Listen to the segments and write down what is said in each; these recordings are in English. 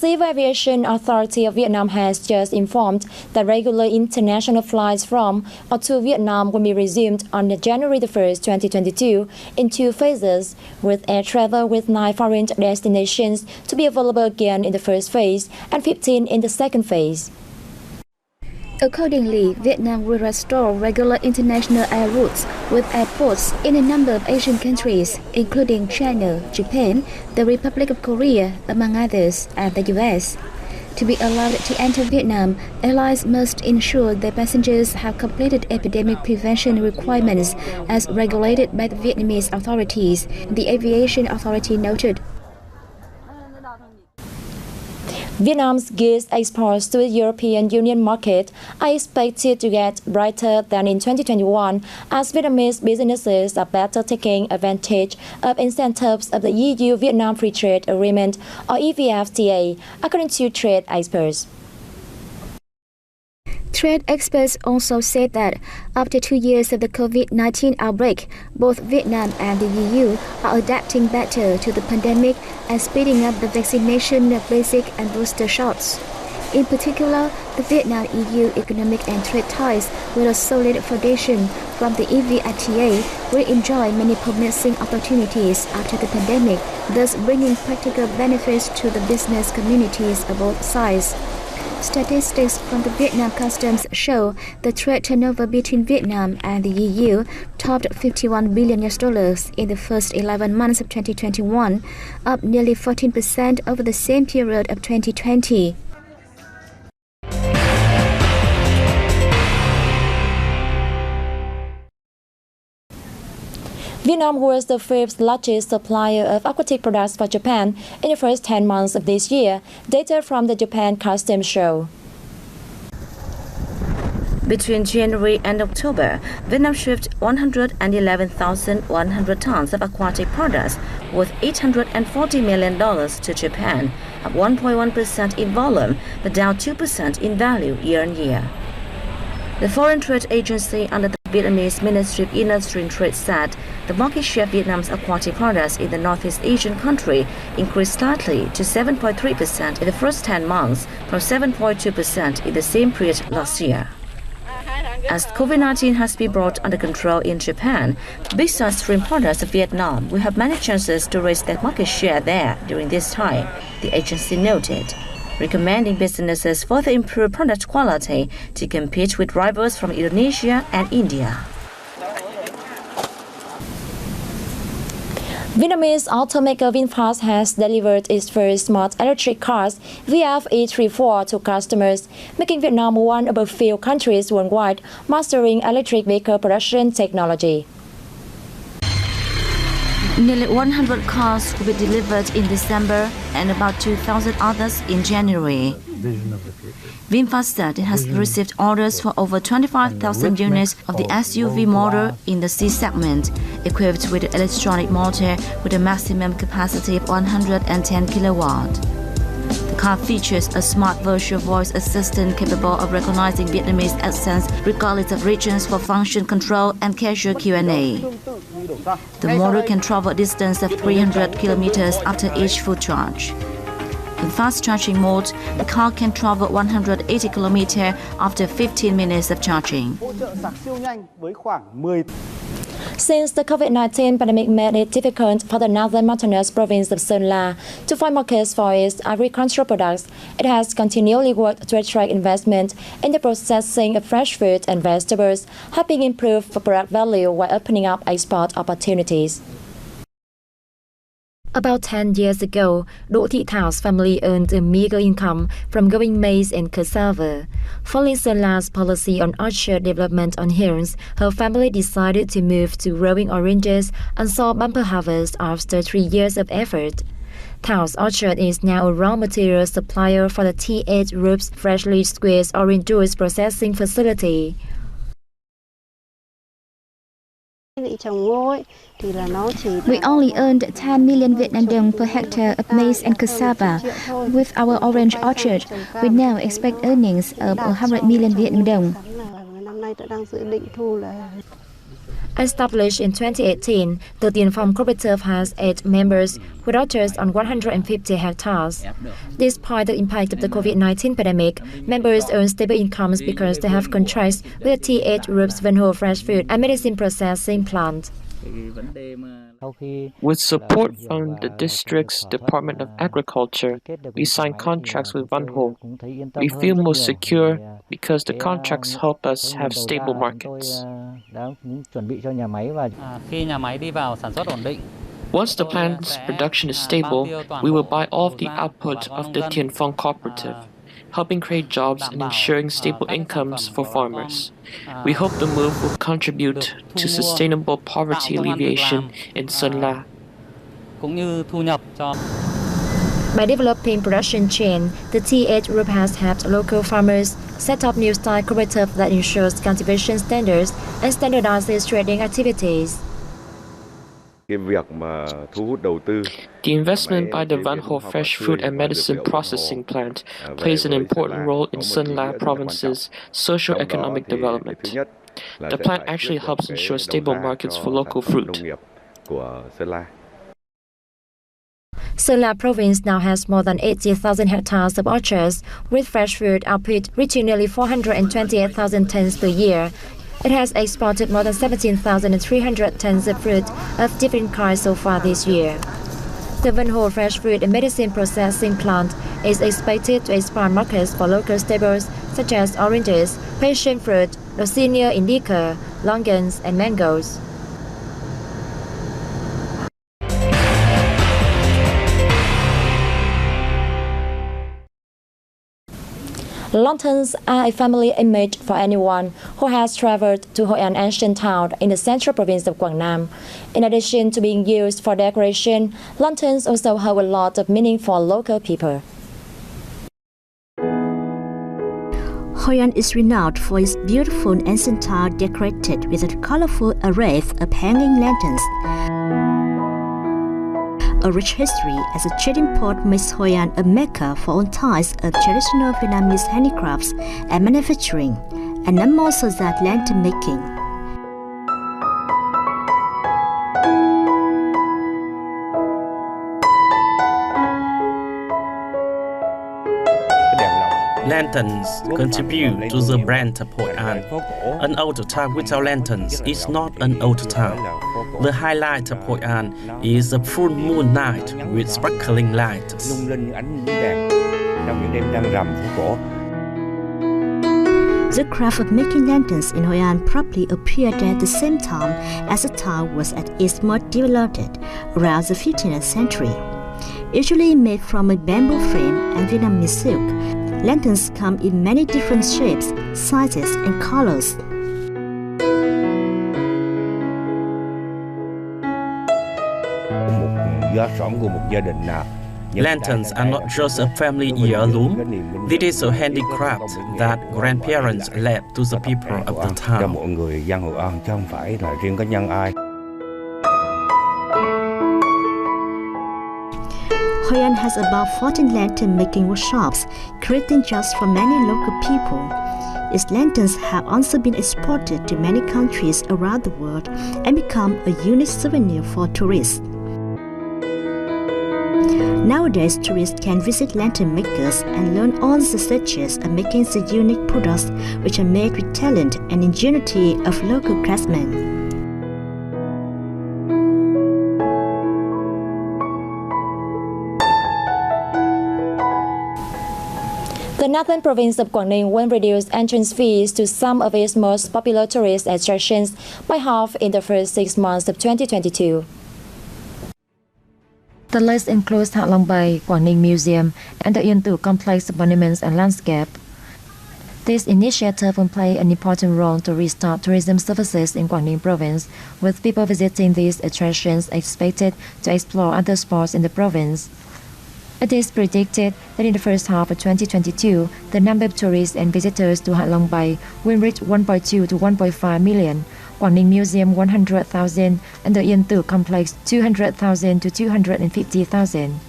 Civil Aviation Authority of Vietnam has just informed that regular international flights from or to Vietnam will be resumed on January 1st, 2022 in 2 phases, with air travel with 9 foreign destinations to be available again in the first phase and 15 in the second phase. Accordingly, Vietnam will restore regular international air routes with airports in a number of Asian countries, including China, Japan, the Republic of Korea, among others, and the US. To be allowed to enter Vietnam, airlines must ensure their passengers have completed epidemic prevention requirements as regulated by the Vietnamese authorities, the Aviation Authority noted. Vietnam's goods exports to the European Union market are expected to get brighter than in 2021 as Vietnamese businesses are better taking advantage of incentives of the EU-Vietnam Free Trade Agreement or EVFTA, according to trade experts. Trade experts also said that after 2 years of the COVID-19 outbreak, both Vietnam and the EU are adapting better to the pandemic and speeding up the vaccination of basic and booster shots. In particular, the Vietnam-EU economic and trade ties with a solid foundation from the EVFTA will enjoy many promising opportunities after the pandemic, thus bringing practical benefits to the business communities of both sides. Statistics from the Vietnam Customs show the trade turnover between Vietnam and the EU topped $51 billion in the first 11 months of 2021, up nearly 14% over the same period of 2020. Vietnam was the 5th largest supplier of aquatic products for Japan in the first 10 months of this year, data from the Japan Customs show. Between January and October, Vietnam shipped 111,100 tons of aquatic products worth $840 million to Japan, up 1.1% in volume, but down 2% in value year-on-year. The Foreign Trade Agency under the Vietnamese Ministry of Industry and Trade said the market share of Vietnam's aquatic products in the Northeast Asian country increased slightly to 7.3% in the first 10 months from 7.2% in the same period last year. As COVID-19 has been brought under control in Japan, big-size shrimp products of Vietnam will have many chances to raise their market share there during this time, the agency noted, recommending businesses further improve product quality to compete with rivals from Indonesia and India. Vietnamese automaker VinFast has delivered its first smart electric cars, VF E34, to customers, making Vietnam one of a few countries worldwide mastering electric vehicle production technology. Nearly 100 cars will be delivered in December and about 2,000 others in January. VinFast said it has received orders for over 25,000 units of the SUV model in the C segment, equipped with an electronic motor with a maximum capacity of 110 kilowatt. The car features a smart virtual voice assistant capable of recognizing Vietnamese accents regardless of regions for function control and casual Q&A. The model can travel a distance of 300 kilometers after each full charge. In fast charging mode, the car can travel 180 kilometers after 15 minutes of charging. Since the COVID-19 pandemic made it difficult for the northern mountainous province of Sơn La to find markets for its agricultural products, it has continually worked to attract investment in the processing of fresh fruit and vegetables, helping improve product value while opening up export opportunities. About 10 years ago, Đỗ Thị Thảo family earned a meager income from growing maize and cassava. Following Sơn La's policy on orchard development on hills, her family decided to move to growing oranges and saw bumper harvest after 3 years of effort. Thảo orchard is now a raw material supplier for the T8 Group's freshly squeezed orange juice processing facility. We only earned 10 million Vietnam dong per hectare of maize and cassava. With our orange orchard, we now expect earnings of 100 million Vietnam dong. Established in 2018, the Tiền Phong cooperative has 8 members with orchards on 150 hectares. Despite the impact of the COVID-19 pandemic, members earn stable incomes because they have contracts with the T8 Group's Vnews fresh food and medicine processing plant. With support from the district's Department of Agriculture, we signed contracts with Vnews. We feel more secure because the contracts help us have stable markets. Once the plant's production is stable, we will buy all of the output of the Tiền Phong cooperative, helping create jobs and ensuring stable incomes for farmers. We hope the move will contribute to sustainable poverty alleviation in Sơn La. By developing production chain, the T8 Group has helped local farmers set up new style cooperative that ensures cultivation standards and standardizes trading activities. The investment by the Vnews fresh food and medicine processing plant plays an important role in Sơn La province's socio-economic development. The plant actually helps ensure stable markets for local fruit. Sơn La province now has more than 80,000 hectares of orchards, with fresh fruit output reaching nearly 428,000 tons per year. It has exported more than 17,300 tons of fruit of different kinds so far this year. The Vnews fresh fruit and medicine processing plant is expected to expand markets for local staples such as oranges, passion fruit, Leucaena indica, longanians, and mangoes. Lanterns are a family image for anyone who has traveled to Hội An ancient town in the central province of Quảng Nam. In addition to being used for decoration, lanterns also hold a lot of meaning for local people. Hội An is renowned for its beautiful ancient town decorated with a colorful array of hanging lanterns. A rich history as a trading port makes Hội An a mecca for all types of traditional Vietnamese handicrafts and manufacturing, and none more so than lantern making. Lanterns contribute to the brand of Hội An. An old town without lanterns is not an old town. The highlight of Hội An is the full moon night with sparkling lights. The craft of making lanterns in Hội An probably appeared at the same time as the town was at its most developed, around the 15th century. Usually made from a bamboo frame and Vietnamese silk, lanterns come in many different shapes, sizes, and colors. Lanterns are not just a family heirloom. It is a handicraft that grandparents left to the people of the town. Hội An has about 14 lantern-making workshops, creating jobs for many local people. Its lanterns have also been exported to many countries around the world and become a unique souvenir for tourists. Nowadays, tourists can visit lantern makers and learn all the stages of making the unique products, which are made with talent and ingenuity of local craftsmen. The northern province of Quảng Ninh will reduce entrance fees to some of its most popular tourist attractions by half in the first 6 months of 2022. The list includes Hạ Long Bay, Quảng Ninh Museum, and the Yên Tử Complex of Monuments and Landscape. This initiative will play an important role to restart tourism services in Quảng Ninh province, with people visiting these attractions expected to explore other spots in the province. It is predicted that in the first half of 2022, the number of tourists and visitors to Hạ Long Bay will reach 1.2 to 1.5 million, Quảng Ninh Museum 100,000, and the Yên Tử Complex 200,000 to 250,000.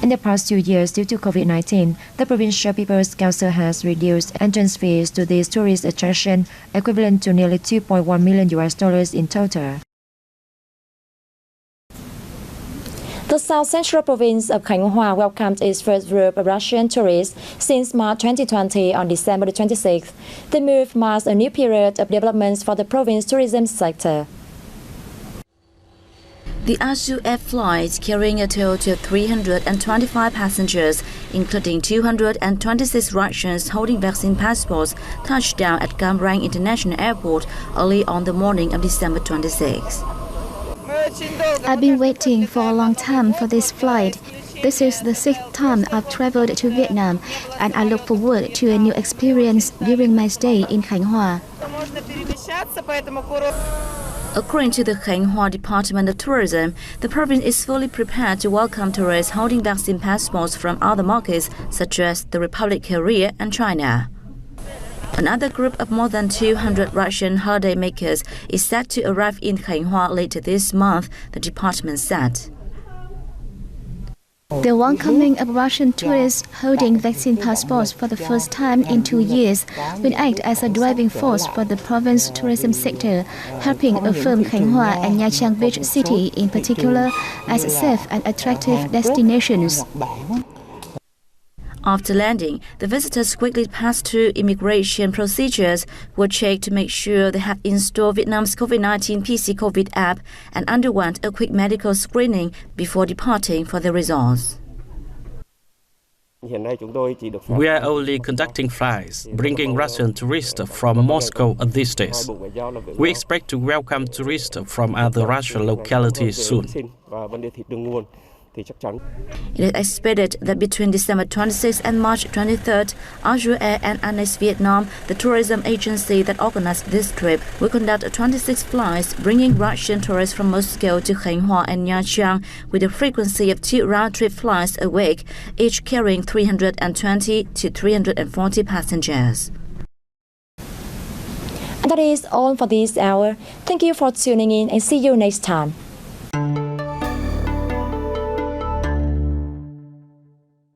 In the past 2 years, due to COVID-19, the provincial People's Council has reduced entrance fees to this tourist attraction, equivalent to nearly $2.1 million in total. The South Central province of Khánh Hòa welcomed its first group of Russian tourists since March 2020 on December 26th. The move marks a new period of developments for the province's tourism sector. The Azul Air flight, carrying a total of 325 passengers, including 226 Russians holding vaccine passports, touched down at Cam Ranh International Airport early on the morning of December 26. I've been waiting for a long time for this flight. This is the 6th time I've traveled to Vietnam, and I look forward to a new experience during my stay in Khánh Hòa. According to the Khánh Hòa Department of Tourism, the province is fully prepared to welcome tourists holding vaccine passports from other markets such as the Republic of Korea and China. Another group of more than 200 Russian holiday makers is set to arrive in Khánh Hòa later this month, the department said. The welcoming of Russian tourists holding vaccine passports for the first time in 2 years will act as a driving force for the province's tourism sector, helping affirm Khánh Hòa and Nha Trang Beach City in particular as safe and attractive destinations. After landing, the visitors quickly passed through immigration procedures, were checked to make sure they had installed Vietnam's COVID-19 PC COVID app, and underwent a quick medical screening before departing for the results. We are only conducting flights, bringing Russian tourists from Moscow these days. We expect to welcome tourists from other Russian localities soon. It is expected that between December 26 and March 23rd, Azul Air and Annex Vietnam, the tourism agency that organized this trip, will conduct 26 flights, bringing Russian tourists from Moscow to Khánh Hòa and Nha Trang with a frequency of 2 round-trip flights a week, each carrying 320 to 340 passengers. And that is all for this hour. Thank you for tuning in and see you next time.